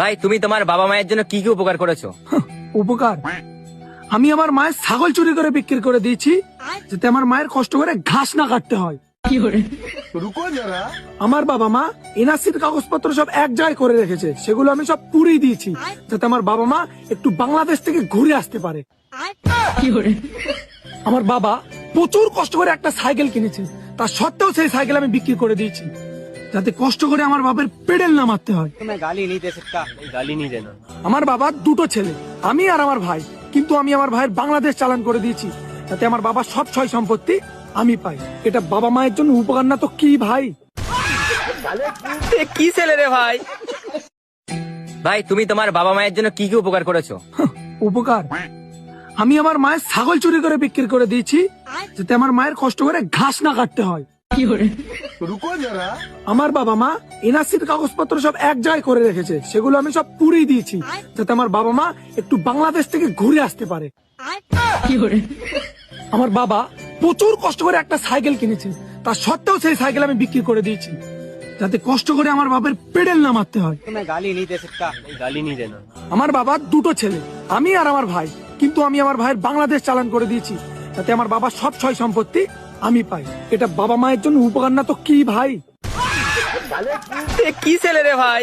ভাই তুমি তোমার বাবা মায়ের জন্য কি কি উপকার করেছো? উপকার? আমি আমার মায়ের ছাগল চুরি করে বিক্রি করে দিয়েছি, যাতে আমার মায়ের কষ্ট করে ঘাস না কাটতে হয়। আমার বাবা মা এনআরসির কাগজপত্র সব এক জায়গায় করে রেখেছে, সেগুলো আমি সব পুড়িয়ে দিয়েছি, যাতে আমার বাবা মা একটু বাংলাদেশ থেকে ঘুরে আসতে পারে। আমার বাবা প্রচুর কষ্ট করে একটা সাইকেল কিনেছে, তা সত্ত্বেও সেই সাইকেল আমি বিক্রি করে দিয়েছি, যাতে কষ্ট করে আমার বাবার পেডেল না মারতে হয়। গালি नहीं दे सकता, গালি नहीं देना। আমার বাবার দুটো ছেলে, আমি আর আমার ভাই, কিন্তু আমি আমার ভাইয়ের বাংলাদেশ চালান করে দিয়েছি, যাতে আমার বাবার সব সয় সম্পত্তি আমি পাই। এটা বাবা মায়ের জন্য উপকার না তো কি ভাই? কি ছেলে রে ভাই? ভাই তুমি তোমার বাবা মায়ের জন্য কি কি উপকার করেছো? উপকার? আমি আমার মায়ের ছাগল চুরি করে বিক্রি করে দিয়েছি, যাতে আমার মায়ের কষ্ট করে ঘাস না কাটতে হয়। আমার বাবা মা এনআরসির কাগজপত্র সব এক জায়গায় করে রেখেছে, সেগুলো আমি সব পুড়িয়ে দিয়েছি, যাতে আমার বাবা মা একটু বাংলাদেশ থেকে ঘুরে আসতে পারে। আমার বাবা প্রচুর কষ্ট করে একটা সাইকেল কিনেছে, তা সত্ত্বেও সেই সাইকেল আমি বিক্রি করে দিয়েছি, যাতে কষ্ট করে আমার বাবার পেডেল না মারতে হয়। গালি नहीं दे सकता, গালি नहीं देना। আমার বাবার দুটো ছেলে, আমি আর আমার ভাই, কিন্তু আমি আমার ভাইয়ের বাংলাদেশ চালান করে দিয়েছি, যাতে আমার বাবার সব সয় সম্পত্তি আমি পাই। এটা বাবা মায়ের জন্য উপকার না তো কি ভাই? কি ছেলে রে ভাই?